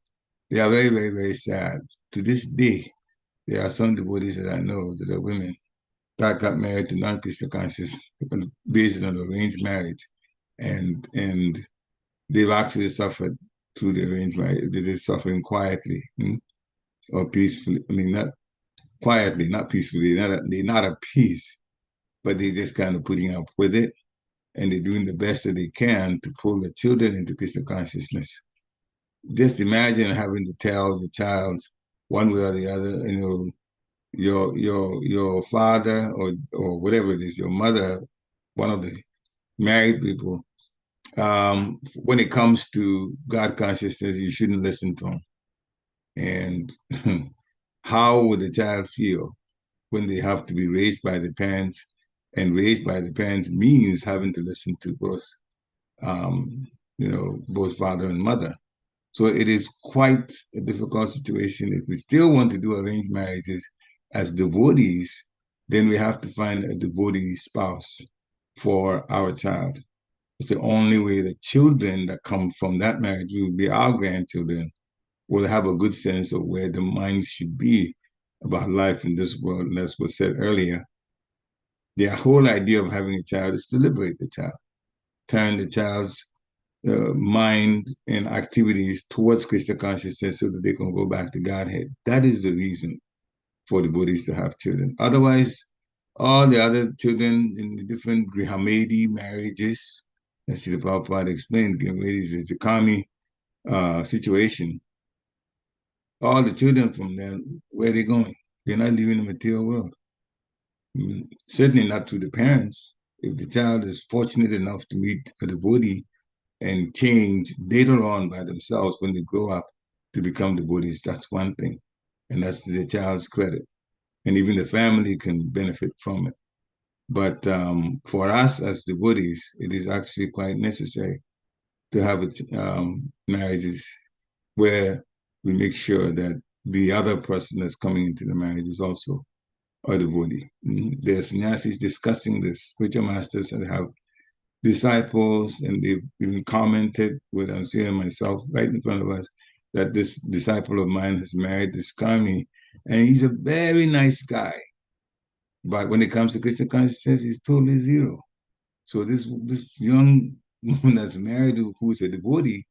they are very, very, very sad. To this day, there are some devotees that I know that are women that got married to non-Krishna conscious based on arranged marriage. And they've actually suffered through the arranged marriage. They're suffering quietly or peacefully. I mean, not quietly, not peacefully. They're not at peace, but they're just kind of putting up with it. And they're doing the best that they can to pull the children into Krishna consciousness. Just imagine having to tell your child one way or the other, you know, your father or whatever it is, your mother, one of the married people, when it comes to God consciousness, you shouldn't listen to him. And how would the child feel when they have to be raised by the parents? And raised by the parents means having to listen to both, both father and mother. So it is quite a difficult situation. If we still want to do arranged marriages as devotees, then we have to find a devotee spouse for our child. It's the only way the children that come from that marriage, will be our grandchildren, will have a good sense of where the minds should be about life in this world. And that's what said earlier. The whole idea of having a child is to liberate the child, turn the child's mind and activities towards Krishna consciousness so that they can go back to Godhead. That is the reason for the Buddhists to have children. Otherwise, all the other children in the different Grihamedi marriages, as Srila Prabhupada explained, Grihamedi is a kami situation. All the children from them, where are they going? They're not leaving the material world. Certainly not through the parents. If the child is fortunate enough to meet a devotee and change later on by themselves when they grow up to become devotees, that's one thing. And that's to the child's credit. And even the family can benefit from it. But for us as devotees, it is actually quite necessary to have marriages where we make sure that the other person that's coming into the marriage is also a devotee. There's sannyasis discussing this. Spiritual masters that have disciples, and they've even commented with Ansir and myself right in front of us that this disciple of mine has married this Kami, and he's a very nice guy. But when it comes to Krishna consciousness, he's totally zero. So this young woman that's married, who's a devotee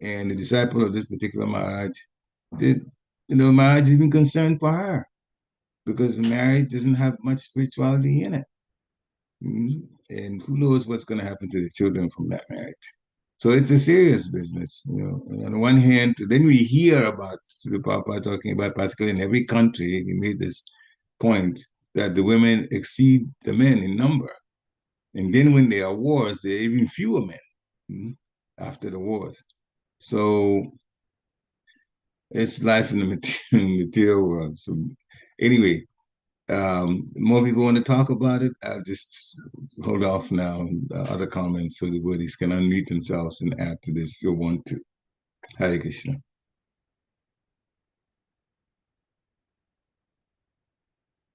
and the disciple of this particular Maharaj, Maharaj is even concerned for her because the marriage doesn't have much spirituality in it. And who knows what's going to happen to the children from that marriage. So it's a serious business. On the one hand, then we hear about the Papa talking about, particularly in every country, he made this point that the women exceed the men in number. And then when there are wars, there are even fewer men after the wars. So it's life in the material world. So anyway, more people want to talk about it. I'll just hold off now. Other comments so the devotees can unmute themselves and add to this if you want to. Hare Krishna.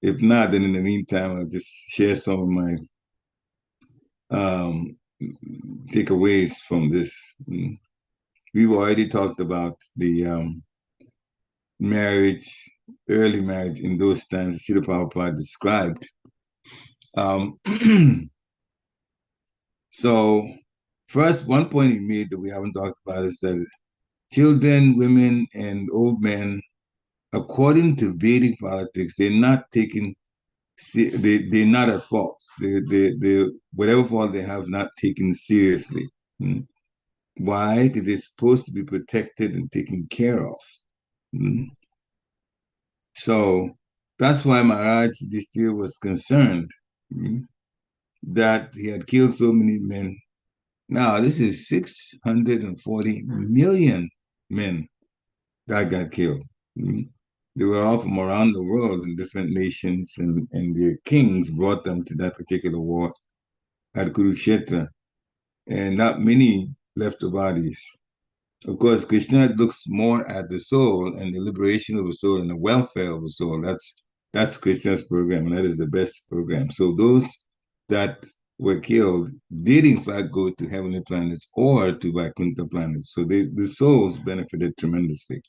If not, then in the meantime, I'll just share some of my takeaways from this. We've already talked about the marriage, early marriage in those times Srila Prabhupada described. So first, one point he made that we haven't talked about is that children, women, and old men, according to Vedic politics, they're not taken, they're not at fault. They whatever fault they have, not taken seriously. Why? Because they're supposed to be protected and taken care of. So that's why Maharaj this year was concerned that he had killed so many men. Now, this is 640 million men that got killed. They were all from around the world in different nations, and their kings brought them to that particular war at Kurukshetra, and not many left the bodies. Of course, Krishna looks more at the soul and the liberation of the soul and the welfare of the soul. That's Krishna's program, and that is the best program. So those that were killed did in fact go to heavenly planets or to Vaikuntha planets. So the souls benefited tremendously.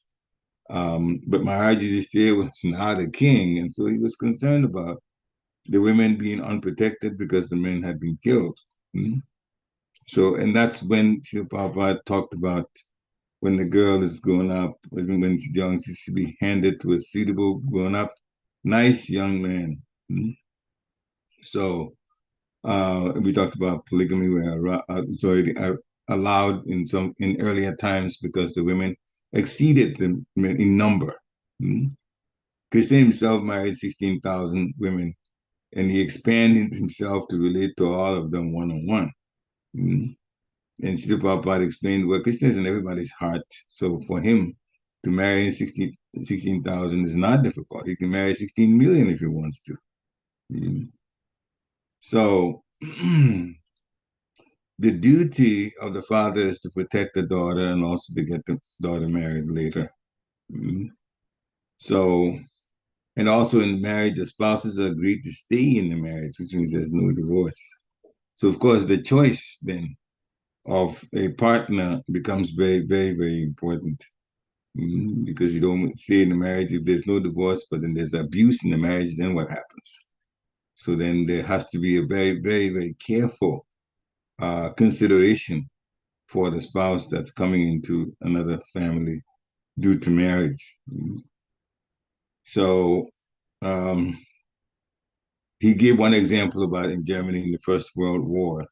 But Maharaj Yudhishthira was now the king, and so he was concerned about the women being unprotected because the men had been killed. So, and that's when Srila Prabhupada talked about when the girl is growing up, when she's young, she should be handed to a suitable grown-up, nice young man. So we talked about polygamy, where it's already allowed in earlier times because the women exceeded the men in number. Krishna himself married 16,000 women, and he expanded himself to relate to all of them one-on-one. And Srila Prabhupada explained, well, Krishna is in everybody's heart. So for him to marry 16,000 is not difficult. He can marry 16 million if he wants to. So the duty of the father is to protect the daughter and also to get the daughter married later. So, and also in marriage, the spouses are agreed to stay in the marriage, which means there's no divorce. So of course, the choice then of a partner becomes very, very, very important because you don't stay in the marriage if there's no divorce, but then there's abuse in the marriage, then what happens? So then there has to be a very, very, very careful consideration for the spouse that's coming into another family due to marriage. So he gave one example about in Germany in the First World War.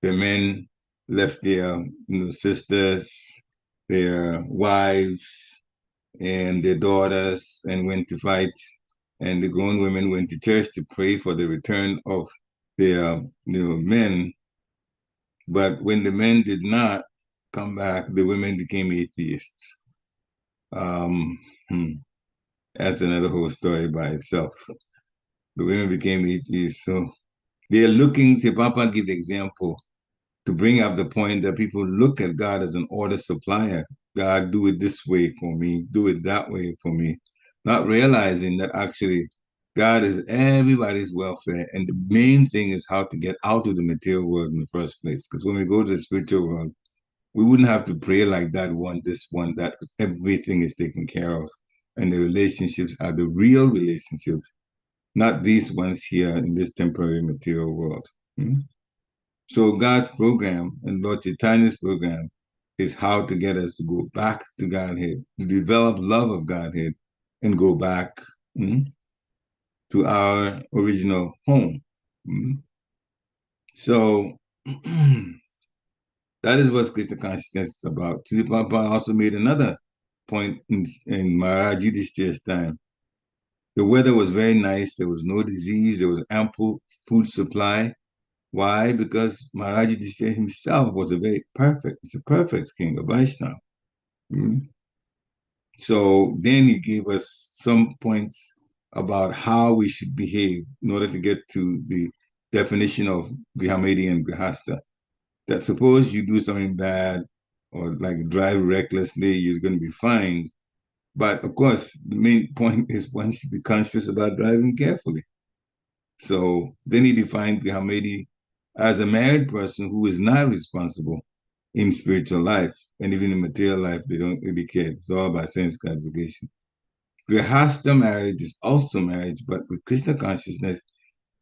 The men left their sisters, their wives, and their daughters and went to fight. And the grown women went to church to pray for the return of their men. But when the men did not come back, the women became atheists. That's another whole story by itself. The women became atheists. So they're looking, say, Papa give the example to bring up the point that people look at God as an order supplier. God, do it this way for me, do it that way for me, not realizing that actually God is everybody's welfare. And the main thing is how to get out of the material world in the first place. Because when we go to the spiritual world, we wouldn't have to pray like that one, this one, that, because everything is taken care of. And the relationships are the real relationships, not these ones here in this temporary material world. So God's program and Lord Chaitanya's program is how to get us to go back to Godhead, to develop love of Godhead, and go back to our original home. So that is what Krishna consciousness is about. Srila Prabhupada also made another point in Maharaj Yudhishthira's time. The weather was very nice. There was no disease. There was ample food supply. Why? Because Maharaj Yudhishthira himself was he's a perfect king of Vaishnava. So then he gave us some points about how we should behave in order to get to the definition of Grihamedi and Grihasta. That suppose you do something bad or like drive recklessly, you're going to be fined. But of course, the main point is one should be conscious about driving carefully. So then he defined Grihamedi as a married person who is not responsible in spiritual life, and even in material life, they don't really care. It's all about sense gratification. Grihastha marriage is also marriage, but with Krishna consciousness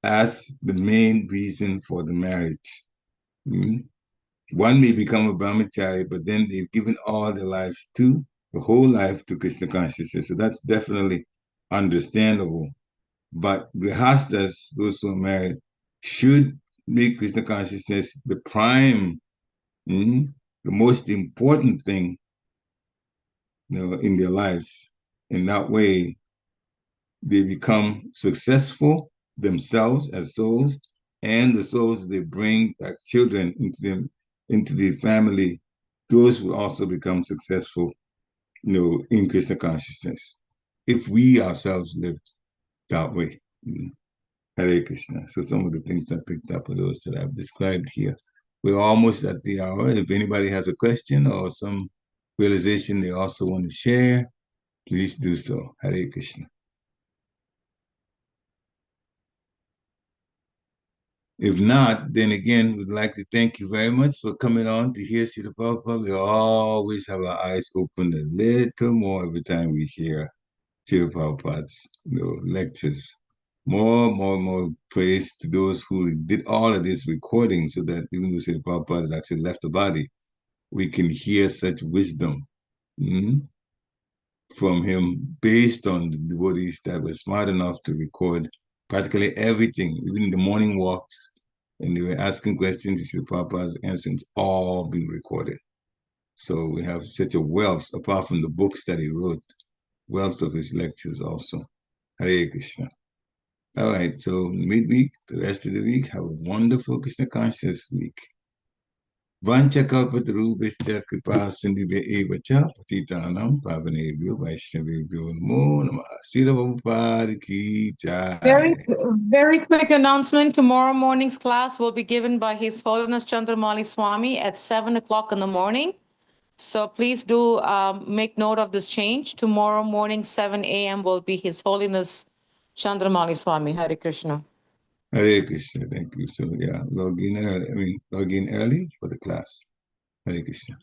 as the main reason for the marriage. One may become a brahmachari, but then they've given all their life the whole life to Krishna consciousness. So that's definitely understandable. But grihasthas, those who are married, should make Krishna consciousness the prime, the most important thing, in their lives. In that way, they become successful themselves as souls, and the souls they bring as children into the family, those will also become successful, in Krishna consciousness, if we ourselves live that way. Hare Krishna. So some of the things I picked up are those that I've described here. We're almost at the hour. If anybody has a question or some realization they also want to share, please do so. Hare Krishna. If not, then again, we'd like to thank you very much for coming on to hear Srila Prabhupada. We always have our eyes open a little more every time we hear Srila Prabhupada's lectures. More praise to those who did all of this recording, so that even though Srila Prabhupada has actually left the body, we can hear such wisdom from him based on the devotees that were smart enough to record practically everything, even the morning walks, and they were asking questions, Srila Prabhupada's answers, all being recorded. So we have such a wealth, apart from the books that he wrote, wealth of his lectures also. Hare Krishna. All right, so midweek, the rest of the week, have a wonderful Krishna conscious week. Vancha kalpatarubhishcha kripa sindhubhya eva cha patitanam pavanebhyo vaishnavebhyo namo namah. Srila Prabhupada ki jai. Very quick announcement. Tomorrow morning's class will be given by His Holiness Chandramali Swami at 7 o'clock in the morning. So please do make note of this change. Tomorrow morning, 7 a.m. will be His Holiness Chandramali Swami. Hare Krishna. Hare Krishna. Thank you. So yeah, log in early for the class. Hare Krishna.